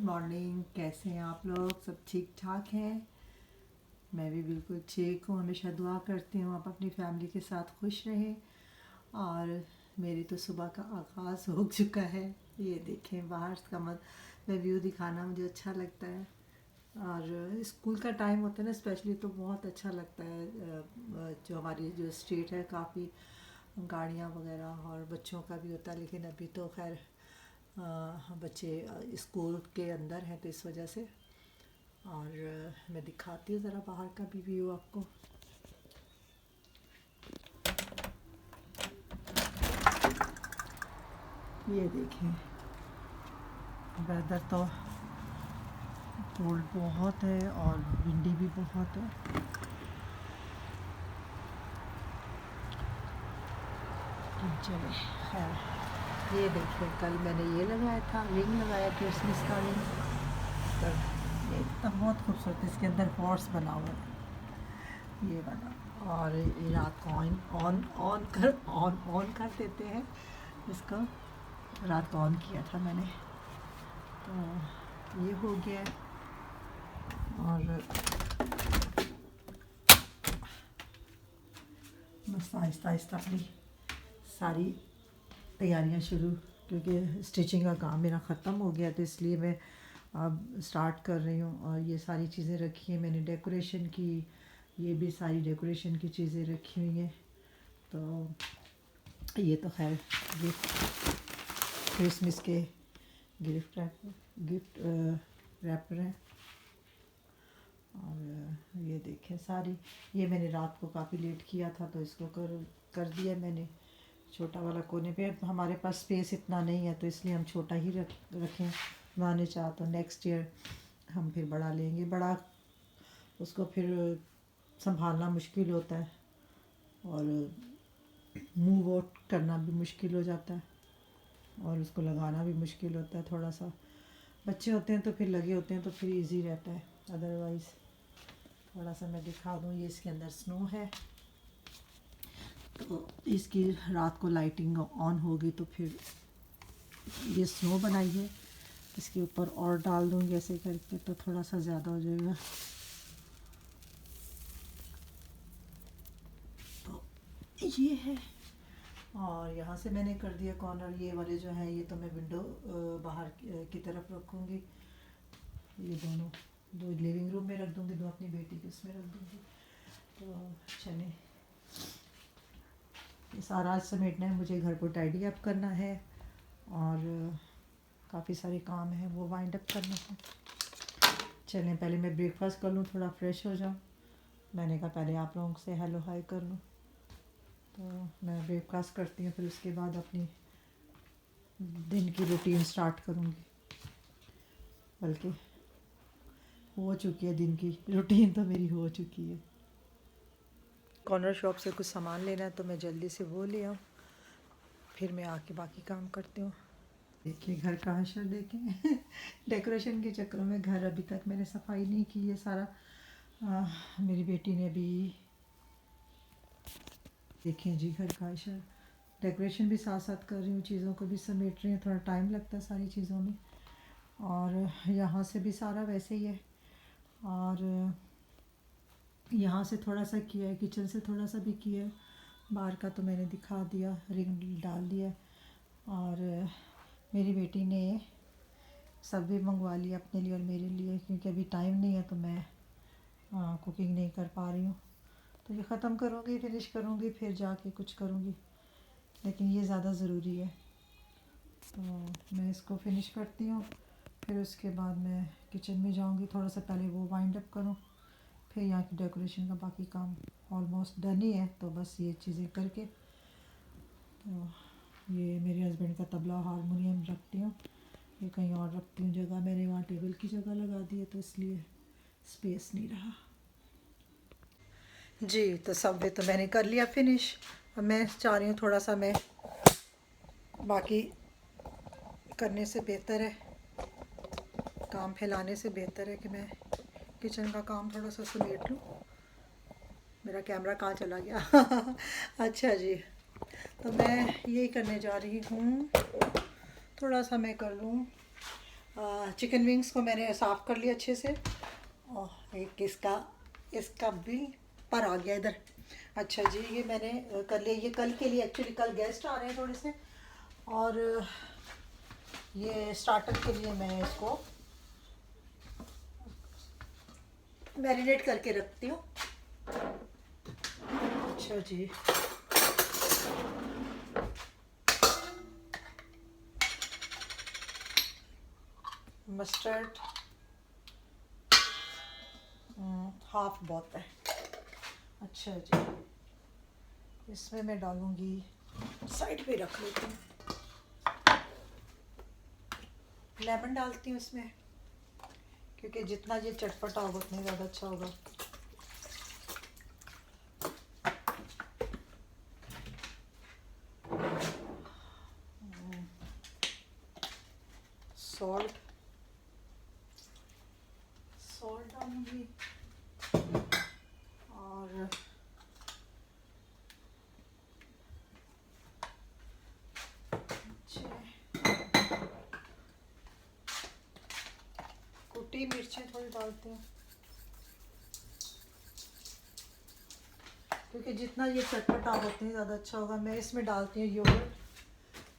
Morning. कैसे हैं आप लोग? सब ठीक ठाक हैं? मैं भी बिल्कुल ठीक हूँ। हमेशा दुआ करती हूँ आप अपनी फैमिली के साथ खुश रहें। और मेरी तो सुबह का आगाज़ हो चुका है। ये देखें बाहर का मैं व्यू दिखाना मुझे अच्छा लगता है। और स्कूल का टाइम होता है ना स्पेशली, तो बहुत अच्छा लगता है। जो हमारी जो स्ट्रीट है काफ़ी गाड़ियाँ वगैरह और बच्चों का भी होता है, लेकिन अभी तो खैर बच्चे स्कूल के अंदर हैं तो इस वजह से। और मैं दिखाती हूँ ज़रा बाहर का भी व्यू आपको। ये देखें, वेदर तो कोल्ड बहुत है और विंडी भी बहुत है। चले खैर, ये देखिए कल मैंने ये लगाया था, रिंग लगाया, क्रिसमस का रिंग। तो ये तो बहुत खूबसूरत, इसके अंदर हॉर्स बना हुआ है, ये बना। और ये रात को ऑन कर देते हैं इसको। रात को ऑन किया था मैंने, तो ये हो गया। और बस आहिस्ता आहिस्ता अपनी सारी तैयारियां शुरू, क्योंकि स्टिचिंग का काम मेरा ख़त्म हो गया तो इसलिए मैं अब स्टार्ट कर रही हूँ। और ये सारी चीज़ें रखी हैं मैंने डेकोरेशन की, ये भी सारी डेकोरेशन की चीज़ें रखी हुई हैं। तो ये तो खैर गिफ्ट, क्रिसमस के गिफ्ट रैपर है। और ये देखें सारी, ये मैंने रात को काफ़ी लेट किया था तो इसको कर दिया मैंने छोटा वाला कोने पे। हमारे पास स्पेस इतना नहीं है तो इसलिए हम छोटा ही रखें। माने चाह तो नेक्स्ट ईयर हम फिर बड़ा लेंगे। बड़ा उसको फिर संभालना मुश्किल होता है और मूव आउट करना भी मुश्किल हो जाता है और उसको लगाना भी मुश्किल होता है। थोड़ा सा बच्चे होते हैं तो फिर लगे होते हैं तो फिर इजी रहता है, अदरवाइज़। थोड़ा सा मैं दिखा दूँ, ये इसके अंदर स्नो है तो इसकी रात को लाइटिंग ऑन होगी तो फिर ये स्नो बनाई है, इसके ऊपर और डाल दूँगी ऐसे करके तो थोड़ा सा ज़्यादा हो जाएगा। तो ये है। और यहाँ से मैंने कर दिया कॉर्नर, ये वाले जो हैं ये तो मैं विंडो बाहर की तरफ रखूँगी। ये दो लिविंग रूम में रख दूँगी, दो अपनी बेटी के उसमें रख दूँगी। तो चले, ये सारा आज समेटना है मुझे, घर को टाइडी अप करना है और काफ़ी सारे काम हैं वो वाइंड अप करना है। चलें पहले मैं ब्रेकफास्ट कर लूँ, थोड़ा फ्रेश हो जाऊँ। मैंने कहा पहले आप लोगों से हेलो हाय कर लूँ, तो मैं ब्रेकफास्ट करती हूँ फिर उसके बाद अपनी दिन की रूटीन स्टार्ट करूँगी। बल्कि हो चुकी है, दिन की रूटीन तो मेरी हो चुकी है। कॉर्नर शॉप से कुछ सामान लेना है तो मैं जल्दी से वो ले आऊँ, फिर मैं आके बाकी काम करती हूँ। देखिए घर का हशर देखें डेकोरेशन के चक्करों में घर अभी तक मैंने सफाई नहीं की है सारा। मेरी बेटी ने भी, देखें जी घर का हशर। डेकोरेशन भी साथ साथ कर रही हूँ, चीज़ों को भी समेट रही हूँ, थोड़ा टाइम लगता है सारी चीज़ों में। और यहाँ से भी सारा वैसे ही है। और यहाँ से थोड़ा सा किया है, किचन से थोड़ा सा भी किया है। बाहर का तो मैंने दिखा दिया, रिंग डाल दिया। और मेरी बेटी ने सब भी मंगवा लिया अपने लिए और मेरे लिए, क्योंकि अभी टाइम नहीं है तो मैं कुकिंग नहीं कर पा रही हूँ। तो ये ख़त्म करूँगी, फिनिश करूँगी, फिर जाके कुछ करूँगी, लेकिन ये ज़्यादा ज़रूरी है तो मैं इसको फिनिश करती हूँ। फिर उसके बाद मैं किचन में जाऊँगी, थोड़ा सा पहले वो वाइंड अप करूँ, फिर यहाँ की डेकोरेशन का बाकी काम ऑलमोस्ट डन ही है। तो बस ये चीज़ें करके, तो ये मेरे हस्बैंड का तबला हारमोनियम रखती हूँ, ये कहीं और रखती हूँ जगह, मैंने वहाँ टेबल की जगह लगा दी है तो इसलिए स्पेस नहीं रहा जी। तो सब वे तो मैंने कर लिया फिनिश। अब मैं चाह रही हूँ थोड़ा सा मैं बाकी करने से बेहतर है, काम फैलाने से बेहतर है कि मैं किचन का काम थोड़ा सा समेट लूँ। मेरा कैमरा कहाँ चला गया अच्छा जी, तो मैं यही करने जा रही हूँ, थोड़ा सा मैं कर लूँ चिकन विंग्स को मैंने साफ़ कर लिया अच्छे से। और एक इसका भी पर आ गया इधर। अच्छा जी, ये मैंने कर लिया। ये कल के लिए, एक्चुअली कल गेस्ट आ रहे हैं थोड़े से, और ये स्टार्टर के लिए मैं इसको मैरिनेट करके रखती हूँ। अच्छा जी, मस्टर्ड हाफ बहुत है। अच्छा जी, इसमें मैं डालूँगी, साइड पे रख लेती हूँ। लेमन डालती हूँ इसमें, क्योंकि जितना ये चटपटा होगा उतना ज़्यादा अच्छा होगा। सॉल्ट डालूँगी, और कुटी मिर्चें थोड़ी डालती हूँ, क्योंकि जितना ये चटपटा होगा उतना ज़्यादा अच्छा होगा। मैं इसमें डालती हूँ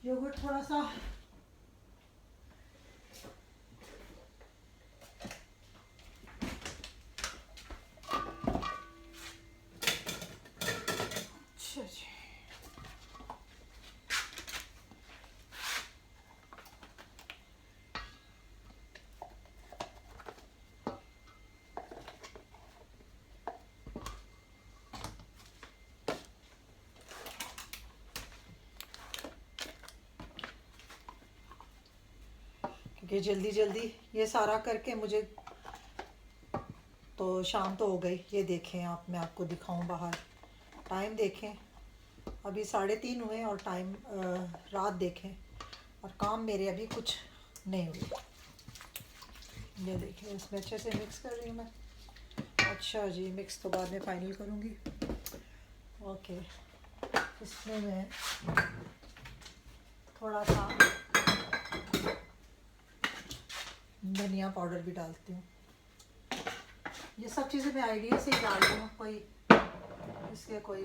योगर्ट थोड़ा सा। अच्छा जी, क्योंकि जल्दी जल्दी ये सारा करके मुझे, तो शाम तो हो गई। ये देखें आप, मैं आपको दिखाऊं बाहर, टाइम देखें, अभी 3:30 हुए, और टाइम रात देखें, और काम मेरे अभी कुछ नहीं हुए। ये देखिए, इसमें अच्छे से मिक्स कर रही हूँ मैं। अच्छा जी, मिक्स तो बाद में फाइनल करूँगी। ओके, इसमें मैं थोड़ा सा धनिया पाउडर भी डालती हूँ। ये सब चीज़ें मैं आइडिया से ही डाल रही हूँ, कोई इसके कोई।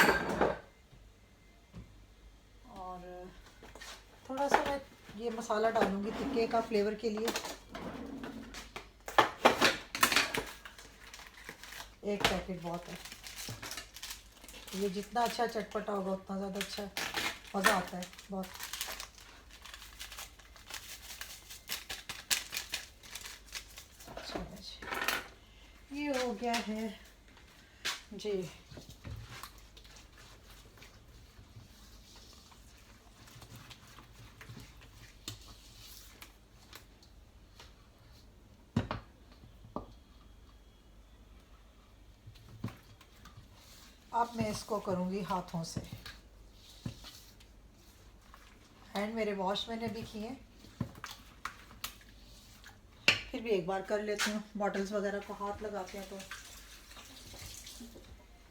और थोड़ा सा मैं ये मसाला डालूँगी टिक्के का फ्लेवर के लिए, 1 पैकेट बहुत है। ये जितना अच्छा चटपटा होगा उतना ज़्यादा अच्छा मज़ा आता है बहुत। ये हो गया है जी। अब मैं इसको करूँगी हाथों से। हैंड मेरे वॉश मैंने भी किए, फिर भी एक बार कर लेती हूँ। बॉटल्स वगैरह को हाथ लगाते हैं तो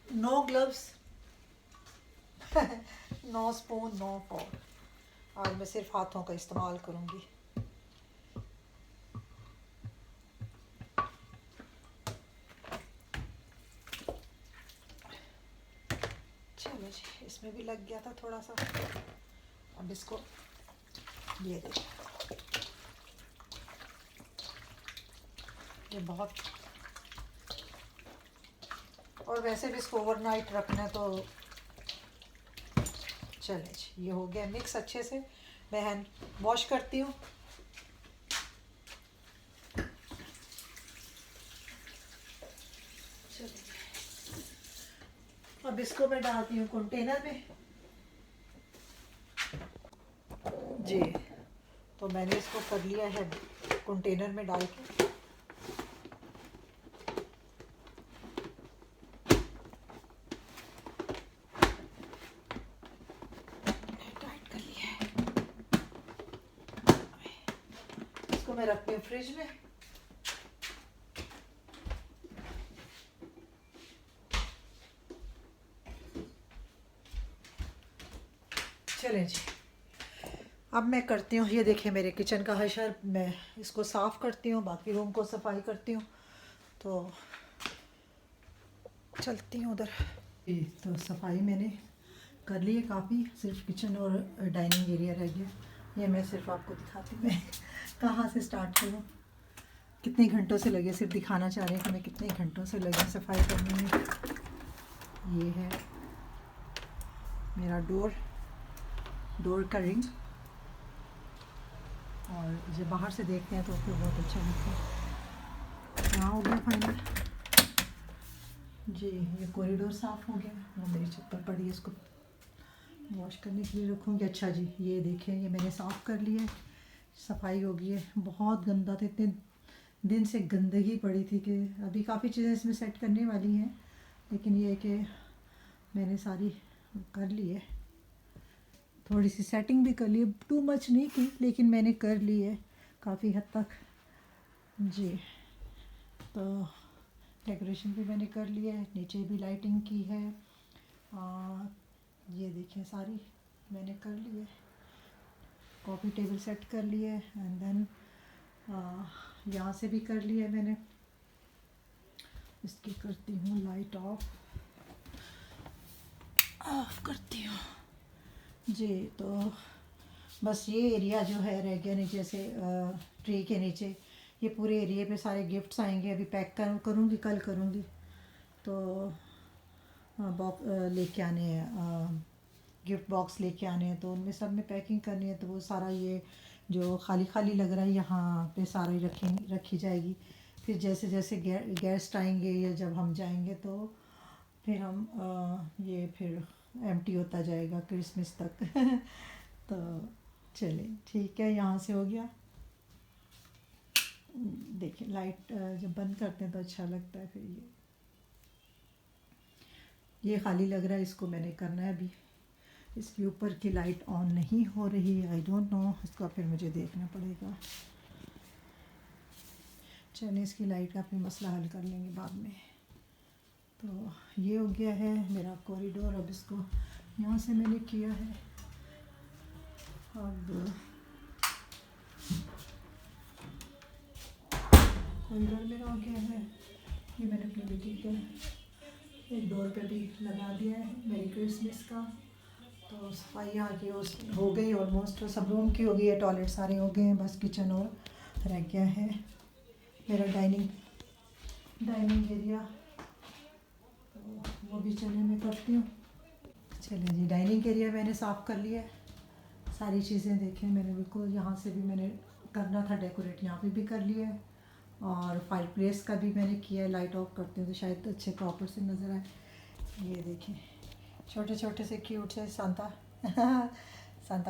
no gloves, no spoon, no fork. आज मैं सिर्फ हाथों का इस्तेमाल करूँगी। चलो जी, इसमें भी लग गया था थोड़ा सा। अब इसको, ये देखिए, ये बहुत, और वैसे भी इसको ओवरनाइट रखना है तो। चले जी, ये हो गया मिक्स अच्छे से। मैं हैंड वॉश करती हूँ। अब इसको मैं डालती हूँ कंटेनर में जी। तो मैंने इसको कर लिया है कंटेनर में डाल के। टाइट कर लिया है। इसको मैं रखती हूँ फ्रिज में। चलें जी, अब मैं करती हूँ, ये देखिए मेरे किचन का हशर, मैं इसको साफ़ करती हूँ, बाकी रूम को सफाई करती हूँ। तो चलती हूँ उधर। तो सफाई मैंने कर ली है काफ़ी, सिर्फ किचन और डाइनिंग एरिया रह गया। ये मैं सिर्फ आपको दिखाती हूँ मैं कहाँ से स्टार्ट करूँ, कितने घंटों से लगे, सिर्फ दिखाना चाह रहे हैं कि मैं कितने घंटों से लगे सफाई करने में। ये है मेरा डोर का रिंग, और जब बाहर से देखते हैं तो फिर बहुत अच्छा लगता है। यहाँ हो गया फाइनल जी। ये कॉरिडोर साफ़ हो गया, वो मेरी चप्पल पड़ी है, इसको वॉश करने के लिए रखूँगी। अच्छा जी, ये देखें, ये मैंने साफ़ कर लिया है, सफाई हो गई है। बहुत गंदा था, इतने दिन से गंदगी पड़ी थी कि अभी काफ़ी चीज़ें इसमें सेट करने वाली हैं, लेकिन ये है कि मैंने सारी कर ली है। थोड़ी सी सेटिंग भी कर ली, टू मच नहीं की, लेकिन मैंने कर ली है काफ़ी हद तक जी। तो डेकोरेशन भी मैंने कर लिया है, नीचे भी लाइटिंग की है। ये देखें सारी मैंने कर ली है, कॉफ़ी टेबल सेट कर लिया है, एंड देन यहाँ से भी कर लिया है मैंने। इसकी करती हूँ लाइट ऑफ करती हूँ जी। तो बस ये एरिया जो है रह गया नीचे से, ट्री के नीचे ये पूरे एरिया पे सारे गिफ्ट्स आएंगे। अभी पैक करूँगी, कल करूँगी। तो बॉक्स लेके आने हैं, गिफ्ट बॉक्स लेके आने हैं, तो उनमें सब में पैकिंग करनी है। तो वो सारा ये जो खाली खाली लग रहा है यहाँ पे सारी रखी जाएगी। फिर जैसे जैसे गेस्ट आएंगे या जब हम जाएंगे तो फिर हम ये फिर एम्प्टी होता जाएगा क्रिसमस तक तो चलिए ठीक है, यहाँ से हो गया। देखिए लाइट जब बंद करते हैं तो अच्छा लगता है। फिर ये खाली लग रहा है, इसको मैंने करना है अभी। इसके ऊपर की लाइट ऑन नहीं हो रही, आई डोंट नो, इसका फिर मुझे देखना पड़ेगा। चलिए इसकी लाइट का फिर मसला हल कर लेंगे बाद में। तो ये हो गया है मेरा कॉरिडोर। अब इसको यहाँ से मैंने किया है। अब कॉरिडोर मेरा हो गया है। ये मैंने अपनी बेटी के एक डोर पे भी लगा दिया है मेरी क्रिसमस का। तो सफाई यहाँ की हो गई ऑलमोस्ट, सब रूम की हो गई है, टॉयलेट सारे हो गए हैं, बस किचन और रह गया है। मेरा डाइनिंग एरिया, तो वो भी चलिए मैं करती हूँ। चलिए जी, डाइनिंग एरिया मैंने साफ़ कर लिया है, सारी चीज़ें देखें मैंने बिल्कुल। यहाँ से भी मैंने करना था डेकोरेट, यहाँ पे भी कर लिया है। और फायर प्लेस का भी मैंने किया है। लाइट ऑफ करती हूँ तो शायद अच्छे प्रॉपर से नज़र आए। ये देखें छोटे छोटे से क्यूट से सांता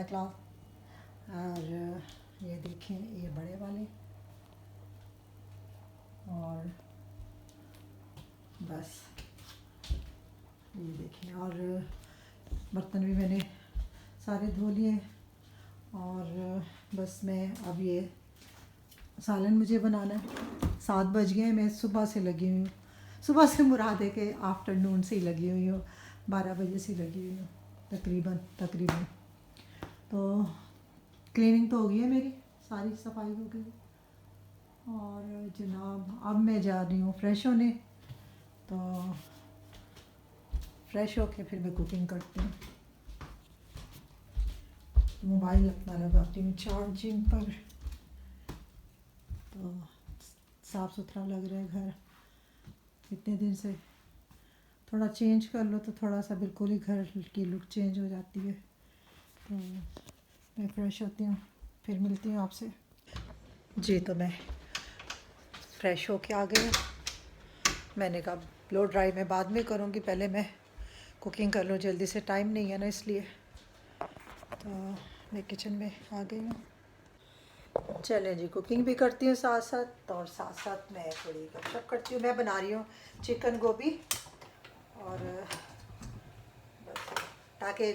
क्लॉज। और ये देखें ये बड़े वाले, और बस ये देखें। और बर्तन भी मैंने सारे धो लिए, और बस मैं अब ये सालन मुझे बनाना है। 7 बज गए हैं, मैं सुबह से लगी हुई हूँ। सुबह से मुराद है कि आफ्टरनून से ही लगी हुई हूँ, 12 बजे से लगी हुई हूँ तकरीबन। तो क्लीनिंग तो हो गई है मेरी, सारी सफाई हो गई। और जनाब अब मैं जा रही हूँ फ्रेश होने। तो फ्रेश होके फिर मैं कुकिंग करती हूँ। मोबाइल अपना लगाती हूँ चार्जिंग पर। तो साफ़ सुथरा लग रहा है घर, इतने दिन से थोड़ा चेंज कर लो तो थोड़ा सा बिल्कुल ही घर की लुक चेंज हो जाती है। तो मैं फ्रेश होती हूँ, फिर मिलती हूँ आपसे जी। तो मैं फ्रेश होके आ गई। मैंने कहा ब्लो ड्राई मैं बाद में करूँगी, पहले मैं कुकिंग कर लूँ, जल्दी से टाइम नहीं है ना इसलिए। तो मैं किचन में आ गई हूँ। चलें जी, कुकिंग भी करती हूँ साथ साथ, और साथ साथ मैं थोड़ी गपशप करती हूँ। मैं बना रही हूँ चिकन गोभी, और ताकि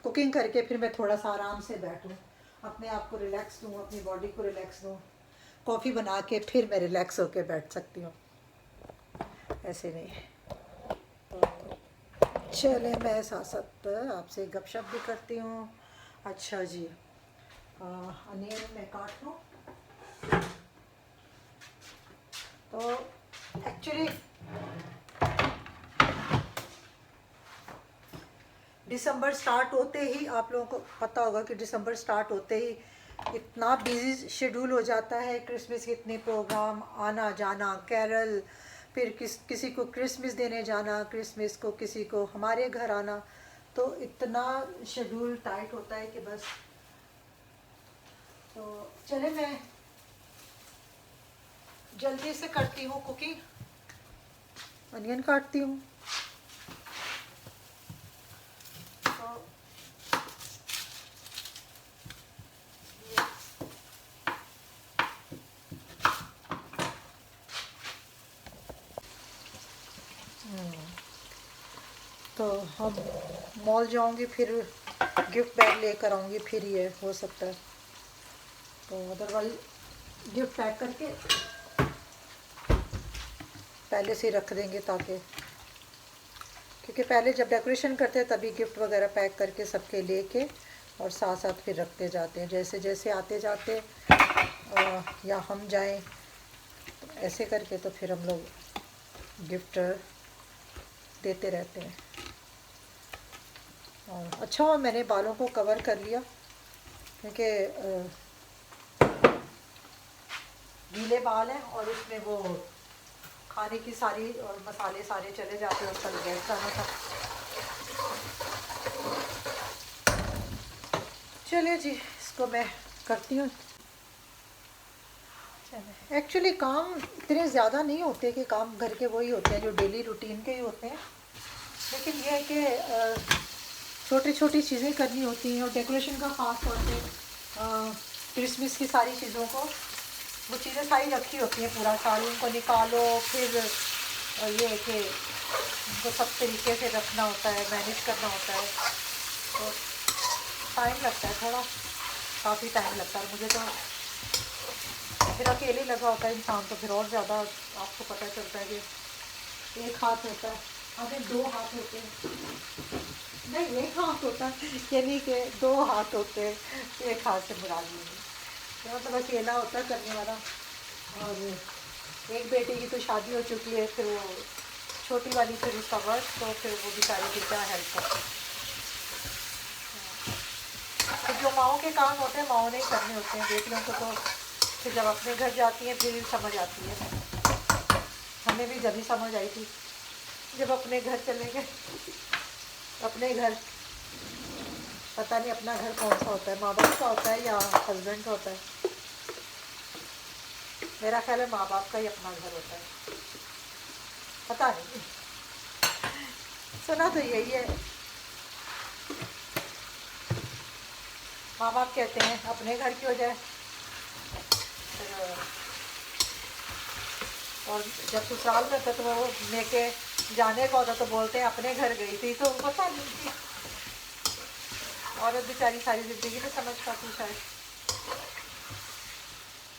कुकिंग करके फिर मैं थोड़ा सा आराम से बैठूँ, अपने आप को रिलैक्स दूँ, अपनी बॉडी को रिलैक्स दूँ। कॉफ़ी बना के फिर मैं रिलैक्स होकर बैठ सकती हूँ, ऐसे नहीं। तो चले मैं साथ साथ आपसे गपशप भी करती हूँ। अच्छा जी, अनियन मैं काट लूँ। तो एक्चुअली दिसंबर स्टार्ट होते ही आप लोगों को पता होगा कि दिसंबर स्टार्ट होते ही इतना बिजी शेड्यूल हो जाता है। क्रिसमस के इतने प्रोग्राम, आना जाना, कैरल, फिर किसी को क्रिसमस देने जाना, क्रिसमस को किसी को हमारे घर आना, तो इतना शेड्यूल टाइट होता है कि बस। तो चले मैं जल्दी से करती हूँ कुकिंग, अनियन काटती हूँ। तो हम मॉल जाऊंगी, फिर गिफ्ट बैग लेकर आऊंगी, फिर ये हो सकता है। तो अदरवाइज गिफ्ट पैक करके पहले से ही रख देंगे, ताकि क्योंकि पहले जब डेकोरेशन करते हैं तभी गिफ्ट वगैरह पैक करके सबके लेके और साथ साथ फिर रखते जाते हैं। जैसे जैसे आते जाते या हम जाएं तो ऐसे करके तो फिर हम लोग गिफ्ट देते रहते हैं। और अच्छा हुआ मैंने बालों को कवर कर लिया, क्योंकि गीले बाल हैं और उसमें वो खाने की सारी और मसाले सारे चले जाते हैं, उसका गैस करना था। चलिए जी, इसको मैं करती हूँ। एक्चुअली काम इतने ज़्यादा नहीं होते कि काम घर के वही होते हैं जो डेली रूटीन के ही होते हैं, लेकिन यह है कि छोटी छोटी चीज़ें करनी होती हैं। और डेकोरेशन का ख़ास तौर पे क्रिसमस की सारी चीज़ों को, वो चीज़ें सारी रखी होती हैं पूरा साल, उनको निकालो, फिर ये है कि उनको सब तरीके से रखना होता है, मैनेज करना होता है, तो टाइम लगता है थोड़ा, काफ़ी टाइम लगता है। मुझे तो फिर अकेले लगा होता है इंसान, तो फिर और ज़्यादा आपको पता चलता है कि एक हाथ होता है, अगर दो हाथ होते हैं, नहीं एक हाथ होता है, यानी कि दो हाथ होते हैं, एक हाथ से बुरा नहीं, तो मतलब अकेला होता है करने वाला। और एक बेटी की तो शादी हो चुकी है, फिर वो छोटी वाली फिर उसका वर्क, तो फिर वो बेचारी की क्या हेल्प करती है। तो जो माओ के काम होते हैं माओ ने ही करने होते हैं, बेटियों को तो फिर जब अपने घर जाती हैं फिर समझ आती है। हमें भी जब ही समझ आई थी जब अपने घर चले गए। अपने घर पता नहीं अपना घर कौन सा होता है, माँ बाप का होता है या हस्बैंड का होता है। मेरा ख्याल है माँ बाप का ही अपना घर होता है, पता नहीं, सुना तो यही है। माँ बाप कहते हैं अपने घर की हो जाए, और जब ससुराल में था तो वो लेके जाने का होता तो बोलते हैं अपने घर गई थी, तो पता नहीं औरत बेचारी सारी ज़िंदगी नहीं समझ पाती शायद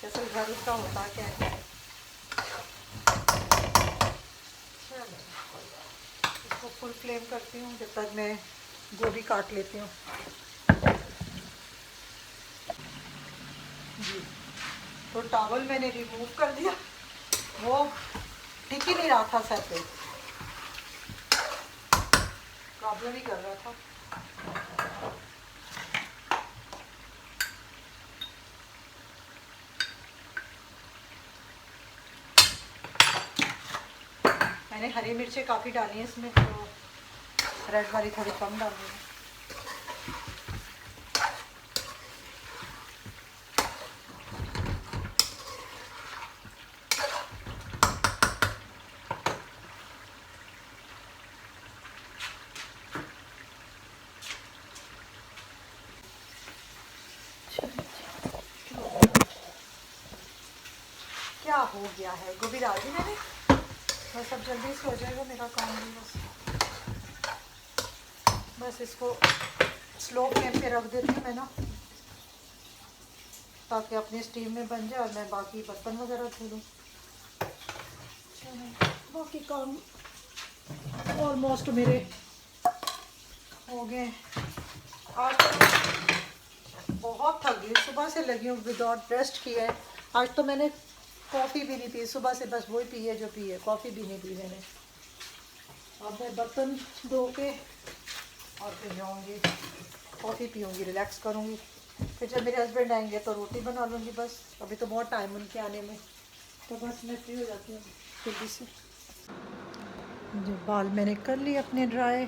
जैसे घर उसका होता क्या है। इसको फुल फ्लेम करती हूँ जब तक मैं गोभी काट लेती हूँ। जी, तो टॉवल मैंने रिमूव कर दिया, वो ठीक ही नहीं रहा था, सर पे प्रॉब्लम ही कर रहा था। मैंने हरी मिर्चें काफ़ी डाली हैं इसमें, तो रेड वाली थोड़ी कम डाली है। क्या हो गया है, गोभी डाल दी मैंने, बस अब जल्दी से हो जाएगा मेरा काम भी। बस इसको स्लो फ्लेम पे रख देती हूँ मैं ना, ताकि अपने स्टीम में बन जाए और मैं बाकी बर्तन वगैरह धो लूँ। बाकी काम ऑलमोस्ट मेरे हो गए। आज बहुत थक गई, सुबह से लगी हूँ विदाउट रेस्ट किया है। आज तो मैंने कॉफ़ी भी नहीं पी सुबह से, बस वही पी है जो पी है, कॉफ़ी भी नहीं पी मैंने। अब मैं बर्तन धो के और फिर जाऊँगी कॉफ़ी पीऊँगी, रिलैक्स करूँगी। फिर जब मेरे हस्बैंड आएंगे तो रोटी बना लूँगी बस। अभी तो बहुत टाइम उनके आने में, तो बस मैं फ्री हो जाती हूँ जल्दी से। जो बाल मैंने कर लिए अपने ड्राई,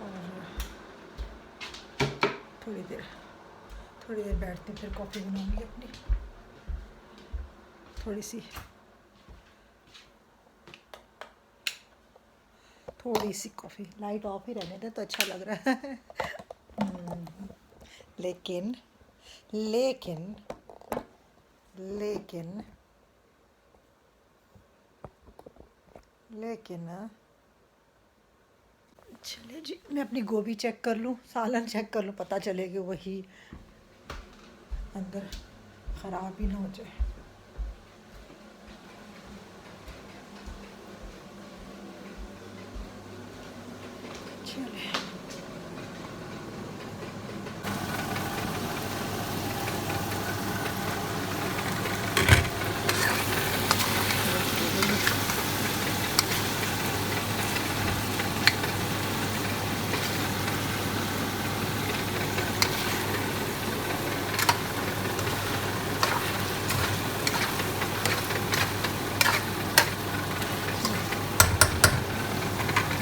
और थोड़ी देर बैठते फिर कॉफ़ी बनाऊँगी अपनी, थोड़ी सी कॉफ़ी। लाइट ऑफ ही रहने दें तो अच्छा लग रहा है। लेकिन लेकिन लेकिन लेकिन चलिए जी, मैं अपनी गोभी चेक कर लूँ, सालन चेक कर लूँ, पता चले कि वही अंदर ख़राब ही ना हो जाए। चलिए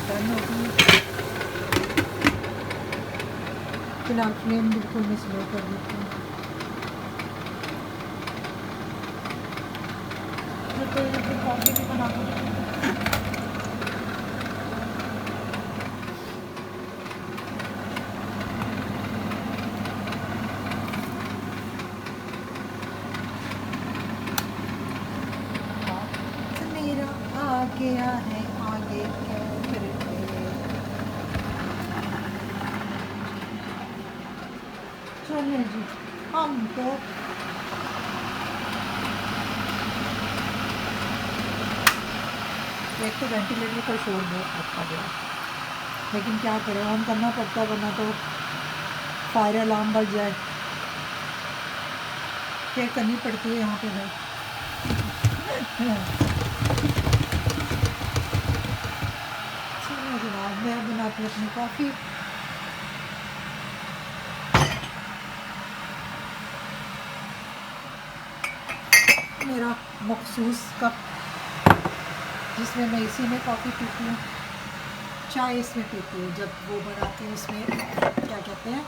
डन हो गई। फिलहाल फ्लेम बिल्कुल मैं स्लो कर देती हूँ। फिर कॉफ़ी भी बना दूँगी। मेरा आ गया है आगे कैमरे पे। चलिए जी, हम तो एक तो वेंटिलेटर का शोर बहुत आता गया, लेकिन क्या करें, ऑन करना पड़ता है वरना तो फायर अलार्म बज जाए। केयर करनी पड़ती है यहाँ पे भाई। चलो जनाब, मैं बनाती हूँ अपनी कॉफ़ी। मेरा मखसूस कप, जिसमें मैं इसी में कॉफ़ी पीती हूँ, चाय इसमें पीती हूँ। जब वो बनाती हूँ इसमें, क्या कहते हैं,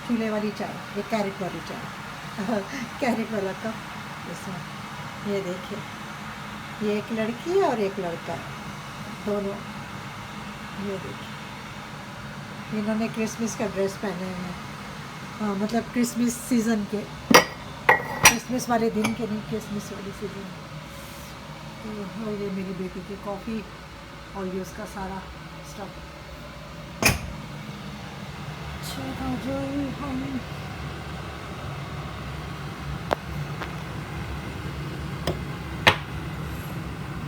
चूल्हे वाली चाय, ये कैरेट वाली चाय। कैरेट वाला कप इसमें। ये देखिए, ये एक लड़की है और एक लड़का है, दोनों। ये देखिए, इन्होंने क्रिसमस का ड्रेस पहने हैं। हाँ, मतलब क्रिसमस सीज़न के, क्रिसमस वाले दिन के नहीं, क्रिसमस वाले सीज़न। तो ये मेरी बेटी की कॉफ़ी और ये उसका सारा स्टफ। चलो जो हम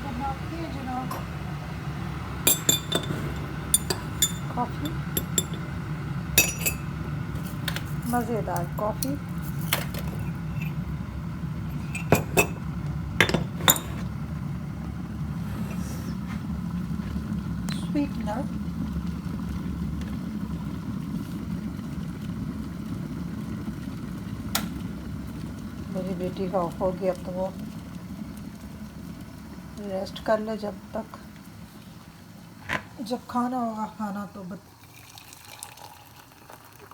बनाते हैं जनाब कॉफ़ी, मज़ेदार कॉफ़ी। स्वीटनर, मेरी बेटी का ऑफ हो गया, अब तो वो रेस्ट कर ले जब खाना होगा, खाना तो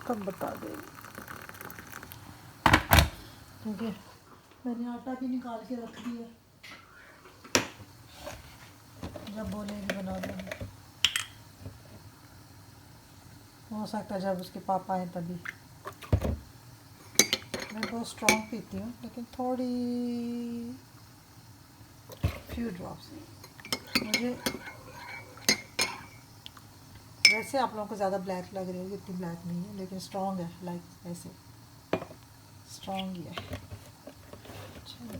कब बता देगी, क्योंकि मैंने आटा भी निकाल के रख दिया, जब बोलेगी बना देंगे। हो सकता है जब उसके पापा आए तभी। मैं बहुत स्ट्रॉन्ग पीती हूँ, लेकिन थोड़ी फ्यू ड्रॉप्स। मुझे वैसे आप लोगों को ज़्यादा ब्लैक लग रही होगी, इतनी ब्लैक नहीं है, लेकिन स्ट्रॉन्ग है, लाइक ऐसे स्ट्रॉन्ग ही है। चलो जी,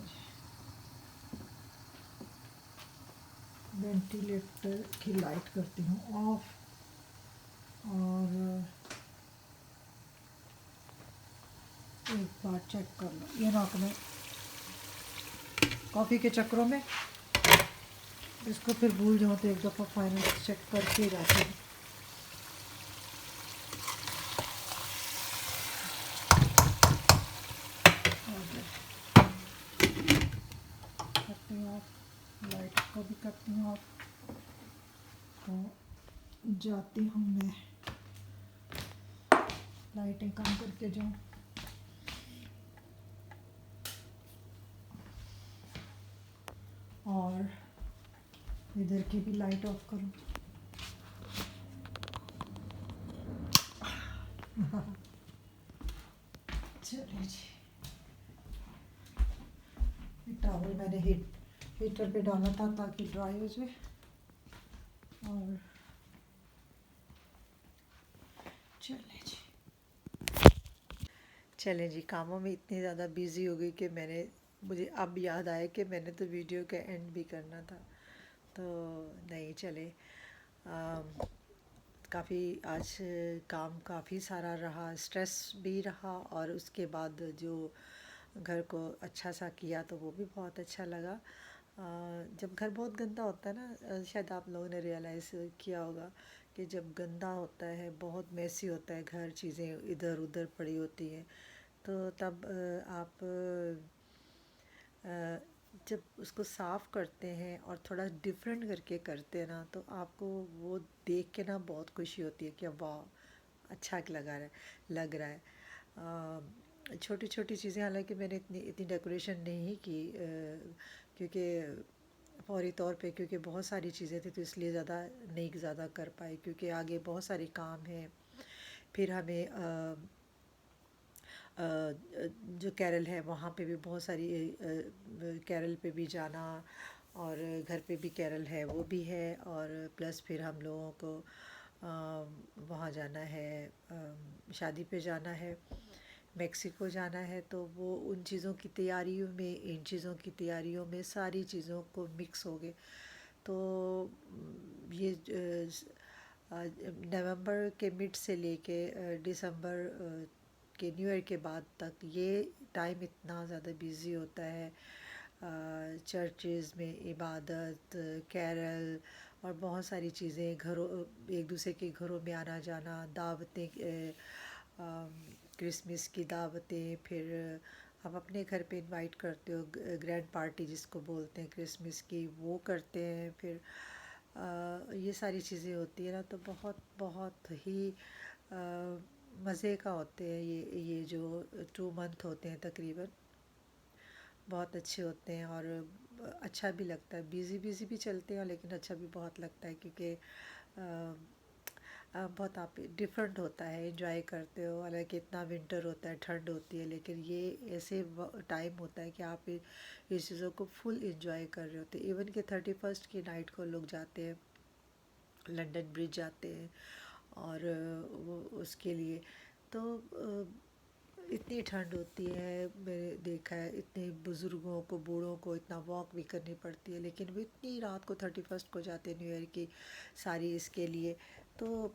वेंटिलेटर की लाइट करती हूँ ऑफ, और एक बार चेक कर लो। ये ना मैं कॉफ़ी के चक्करों में इसको फिर भूल जाऊँ तो एक दफ़ा फाइनल चेक करके ही रहती हूँ। करती हूँ ऑफ, लाइट को भी करती हूँ ऑफ। तो जाती हूँ मैं, लाइटें कम करके जाऊँ। और इधर की भी लाइट ऑफ करूँ। चलिए जी, टॉवल मैंने हीटर पे डाला था ताकि ड्राई हो जाए। और चलिए जी, चलें जी, कामों में इतनी ज़्यादा बिज़ी हो गई कि मुझे अब याद आया कि मैंने तो वीडियो का एंड भी करना था। तो नहीं चले, काफ़ी आज काम काफ़ी सारा रहा, स्ट्रेस भी रहा, और उसके बाद जो घर को अच्छा सा किया तो वो भी बहुत अच्छा लगा। जब घर बहुत गंदा होता है ना, शायद आप लोगों ने रियलाइज़ किया होगा कि जब गंदा होता है, बहुत मेसी होता है घर, चीज़ें इधर उधर पड़ी होती हैं, तो तब आप जब उसको साफ़ करते हैं और थोड़ा डिफरेंट करके करते हैं ना, तो आपको वो देख के ना बहुत खुशी होती है कि वाह, अच्छा लग रहा है। छोटी छोटी चीज़ें, हालांकि मैंने इतनी इतनी डेकोरेशन नहीं की, क्योंकि फौरी तौर पे, क्योंकि बहुत सारी चीज़ें थी, तो इसलिए ज़्यादा कर पाई, क्योंकि आगे बहुत सारे काम हैं। फिर हमें जो केरल है वहाँ पे भी बहुत सारी, केरल पे भी जाना, और घर पे भी केरल है वो भी है, और प्लस फिर हम लोगों को वहाँ जाना है, शादी पे जाना है, मेक्सिको जाना है। तो वो उन चीज़ों की तैयारियों में, इन चीज़ों की तैयारियों में सारी चीज़ों को मिक्स हो गए। तो ये नवंबर के मिड से लेके दिसंबर के न्यू ईयर के बाद तक ये टाइम इतना ज़्यादा बिज़ी होता है, चर्चेज़ में इबादत, कैरल, और बहुत सारी चीज़ें, घरों, एक दूसरे के घरों में आना जाना, दावतें, क्रिसमस की दावतें, फिर आप अपने घर पे इनवाइट करते हो, ग्रैंड पार्टी जिसको बोलते हैं क्रिसमस की, वो करते हैं। फिर ये सारी चीज़ें होती है ना, तो बहुत बहुत ही मज़े का होते हैं ये जो 2 मंथ होते हैं तकरीबन, बहुत अच्छे होते हैं। और अच्छा भी लगता है, बिज़ी बिज़ी भी चलते हैं लेकिन अच्छा भी बहुत लगता है, क्योंकि बहुत आप डिफरेंट होता है, एंजॉय करते हो। हालांकि इतना विंटर होता है, ठंड होती है, लेकिन ये ऐसे टाइम होता है कि आप इस चीज़ों को फुल एंजॉय कर रहे होते हैं। इवन कि 31st की नाइट को लोग जाते हैं, लंदन ब्रिज जाते हैं, और वो उसके लिए तो इतनी ठंड होती है, मैंने देखा है इतने बुज़ुर्गों को, बूढ़ों को इतना वॉक भी करनी पड़ती है, लेकिन वो इतनी रात को 31st को जाते हैं न्यू ईयर की सारी इसके लिए। तो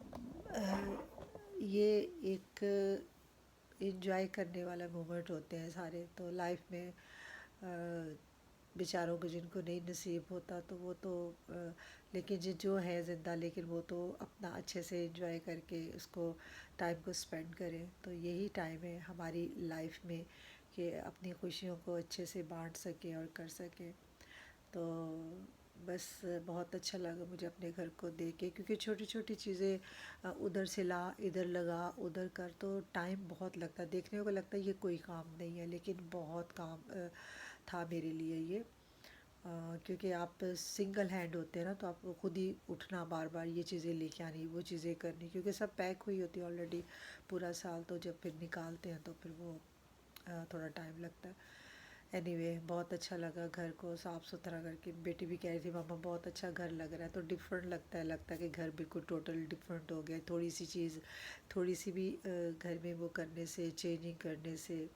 ये एक एंजॉय करने वाला मोमेंट होते हैं सारे, तो लाइफ में बेचारों को जिनको नहीं नसीब होता तो वो तो लेकिन जो है ज़िंदा, लेकिन वो तो अपना अच्छे से एंजॉय करके उसको टाइम को स्पेंड करें। तो यही टाइम है हमारी लाइफ में कि अपनी खुशियों को अच्छे से बांट सकें और कर सकें। तो बस बहुत अच्छा लगा मुझे अपने घर को देख के, क्योंकि छोटी छोटी चीज़ें उधर से ला, इधर लगा, उधर कर, तो टाइम बहुत लगता है। देखने को लगता है ये कोई काम नहीं है, लेकिन बहुत काम था मेरे लिए ये, क्योंकि आप सिंगल हैंड होते हैं ना, तो आपको खुद ही उठना, बार बार ये चीज़ें लेके आनी, वो चीज़ें करनी, क्योंकि सब पैक हुई होती है ऑलरेडी पूरा साल, तो जब फिर निकालते हैं तो फिर वो थोड़ा टाइम लगता है। एनीवे बहुत अच्छा लगा घर को साफ़ सुथरा करके। बेटी भी कह रही थी मामा बहुत अच्छा घर लग रहा है, तो डिफरेंट लगता है कि घर बिल्कुल टोटल डिफरेंट हो गया। थोड़ी सी चीज़, थोड़ी सी भी घर में वो करने से, चेंजिंग करने से,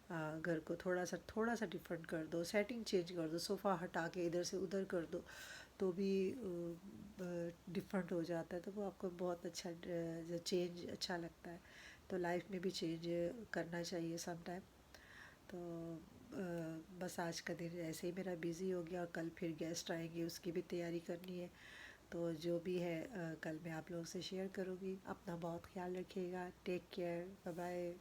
घर को थोड़ा सा डिफरेंट कर दो, सेटिंग चेंज कर दो, सोफ़ा हटा के इधर से उधर कर दो, तो भी डिफरेंट हो जाता है। तो वो आपको बहुत अच्छा चेंज अच्छा लगता है। तो लाइफ में भी चेंज करना चाहिए सम टाइम। तो बस आज का दिन ऐसे ही मेरा बिज़ी हो गया, और कल फिर गेस्ट आएंगे, उसकी भी तैयारी करनी है। तो जो भी है कल मैं आप लोगों से शेयर करूँगी। अपना बहुत ख्याल रखिएगा। Take care, bye bye.